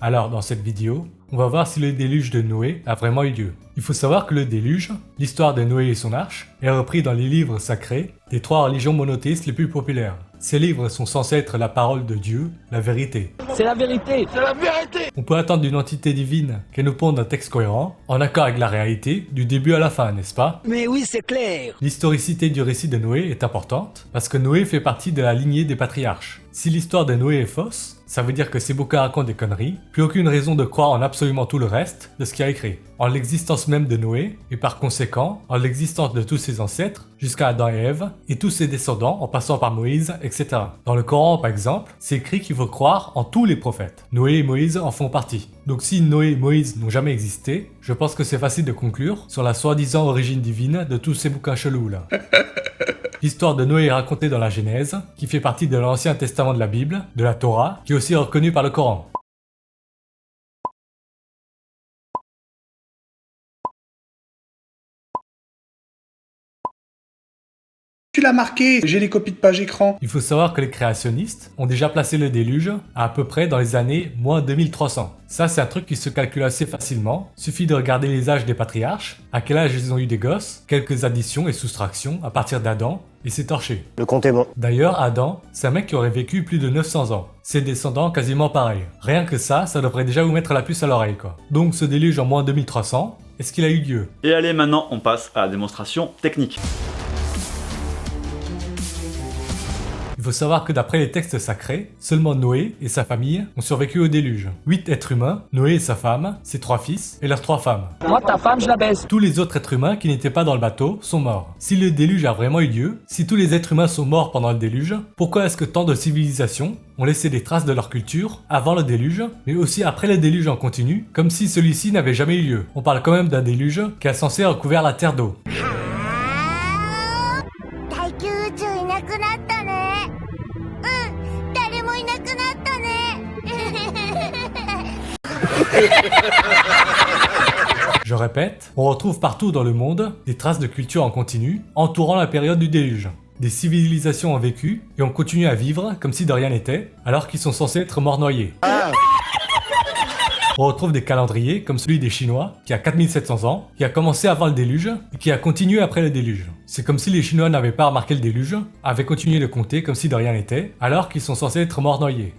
Alors dans cette vidéo, on va voir si le déluge de Noé a vraiment eu lieu. Il faut savoir que le déluge, l'histoire de Noé et son arche, est repris dans les livres sacrés des 3 religions monothéistes les plus populaires. Ces livres sont censés être la parole de Dieu, la vérité. C'est la vérité! C'est la vérité! On peut attendre d'une entité divine qu'elle nous ponde un texte cohérent, en accord avec la réalité, du début à la fin, n'est-ce pas? Mais oui, c'est clair! L'historicité du récit de Noé est importante, parce que Noé fait partie de la lignée des patriarches. Si l'histoire de Noé est fausse, ça veut dire que ces bouquins racontent des conneries, plus aucune raison de croire en absolument tout le reste de ce qu'il y a écrit. En l'existence même de Noé, et par conséquent, en l'existence de tous ses ancêtres, jusqu'à Adam et Ève, et tous ses descendants en passant par Moïse, etc. Dans le Coran, par exemple, c'est écrit qu'il faut croire en tous les prophètes. Noé et Moïse en font partie. Donc si Noé et Moïse n'ont jamais existé, je pense que c'est facile de conclure sur la soi-disant origine divine de tous ces bouquins chelous là. L'histoire de Noé est racontée dans la Genèse, qui fait partie de l'Ancien Testament de la Bible, de la Torah, qui est aussi reconnue par le Coran. Tu l'as marqué, j'ai les copies de page écran. Il faut savoir que les créationnistes ont déjà placé le déluge à peu près dans les années moins 2300. Ça, c'est un truc qui se calcule assez facilement. Suffit de regarder les âges des patriarches, à quel âge ils ont eu des gosses, quelques additions et soustractions à partir d'Adam, et c'est torché. Le compte est bon. D'ailleurs, Adam, c'est un mec qui aurait vécu plus de 900 ans. Ses descendants quasiment pareil. Rien que ça devrait déjà vous mettre la puce à l'oreille quoi. Donc ce déluge en moins 2300, est-ce qu'il a eu lieu? Et allez, maintenant on passe à la démonstration technique. Il faut savoir que d'après les textes sacrés, seulement Noé et sa famille ont survécu au déluge. 8 êtres humains, Noé et sa femme, ses 3 fils et leurs 3 femmes. Moi, ta femme, je la baisse! Tous les autres êtres humains qui n'étaient pas dans le bateau sont morts. Si le déluge a vraiment eu lieu, si tous les êtres humains sont morts pendant le déluge, pourquoi est-ce que tant de civilisations ont laissé des traces de leur culture avant le déluge, mais aussi après le déluge en continu, comme si celui-ci n'avait jamais eu lieu? On parle quand même d'un déluge qui a censé recouvert la terre d'eau. Je répète, on retrouve partout dans le monde des traces de culture en continu entourant la période du déluge. Des civilisations ont vécu et ont continué à vivre comme si de rien n'était, alors qu'ils sont censés être morts noyés. On retrouve des calendriers comme celui des Chinois, qui a 4700 ans, qui a commencé avant le déluge et qui a continué après le déluge. C'est comme si les Chinois n'avaient pas remarqué le déluge, avaient continué de compter comme si de rien n'était, alors qu'ils sont censés être morts noyés.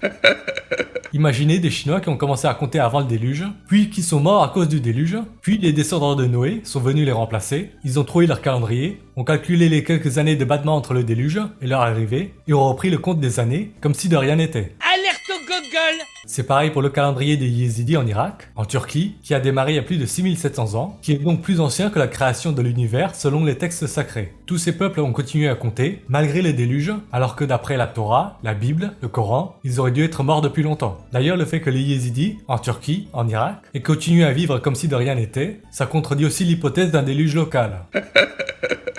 Imaginez des Chinois qui ont commencé à compter avant le déluge, puis qui sont morts à cause du déluge, puis les descendants de Noé sont venus les remplacer, ils ont trouvé leur calendrier, ont calculé les quelques années de battement entre le déluge et leur arrivée, et ont repris le compte des années comme si de rien n'était. Alerte au Google! C'est pareil pour le calendrier des Yézidis en Irak, en Turquie, qui a démarré il y a plus de 6700 ans, qui est donc plus ancien que la création de l'univers selon les textes sacrés. Tous ces peuples ont continué à compter, malgré les déluges, alors que d'après la Torah, la Bible, le Coran, ils auraient dû être morts depuis longtemps. D'ailleurs, le fait que les Yézidis, en Turquie, en Irak, aient continué à vivre comme si de rien n'était, ça contredit aussi l'hypothèse d'un déluge local.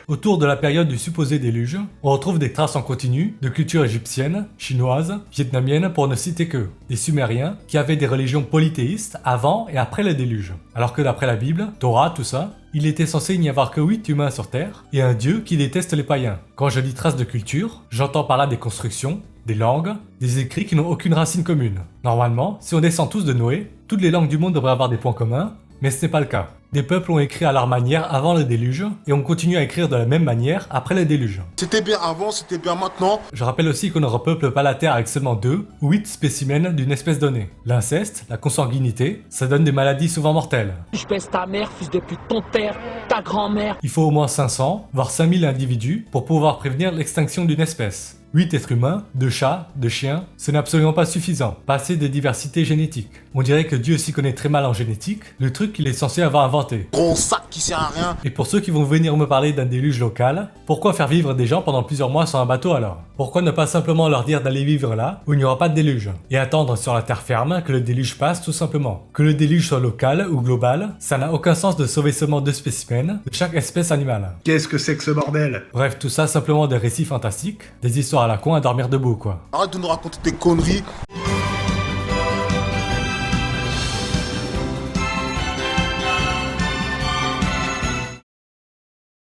Autour de la période du supposé déluge, on retrouve des traces en continu de culture égyptienne, chinoise, vietnamienne pour ne citer que, des Sumériens qui avaient des religions polythéistes avant et après le déluge. Alors que d'après la Bible, Torah, tout ça, il était censé n'y avoir que 8 humains sur Terre et un dieu qui déteste les païens. Quand je dis traces de culture, j'entends par là des constructions, des langues, des écrits qui n'ont aucune racine commune. Normalement, si on descend tous de Noé, toutes les langues du monde devraient avoir des points communs, mais ce n'est pas le cas. Des peuples ont écrit à leur manière avant le déluge et ont continué à écrire de la même manière après le déluge. C'était bien avant, c'était bien maintenant. Je rappelle aussi qu'on ne repeuple pas la Terre avec seulement 2 ou 8 spécimens d'une espèce donnée. L'inceste, la consanguinité, ça donne des maladies souvent mortelles. Je baisse ta mère, fils de pute, ton père, ta grand-mère. Il faut au moins 500, voire 5000 individus pour pouvoir prévenir l'extinction d'une espèce. 8 êtres humains, 2 chats, 2 chiens, ce n'est absolument pas suffisant. Pas assez de diversité génétique. On dirait que Dieu s'y connaît très mal en génétique, le truc qu'il est censé avoir inventé. Gros sac qui sert à rien. Et pour ceux qui vont venir me parler d'un déluge local, pourquoi faire vivre des gens pendant plusieurs mois sur un bateau alors? Pourquoi ne pas simplement leur dire d'aller vivre là où il n'y aura pas de déluge? Et attendre sur la terre ferme que le déluge passe tout simplement. Que le déluge soit local ou global, ça n'a aucun sens de sauver seulement 2 spécimens de chaque espèce animale. Qu'est-ce que c'est que ce bordel? Bref, tout ça simplement des récits fantastiques, des histoires à la con à dormir debout quoi. Arrête de nous raconter tes conneries.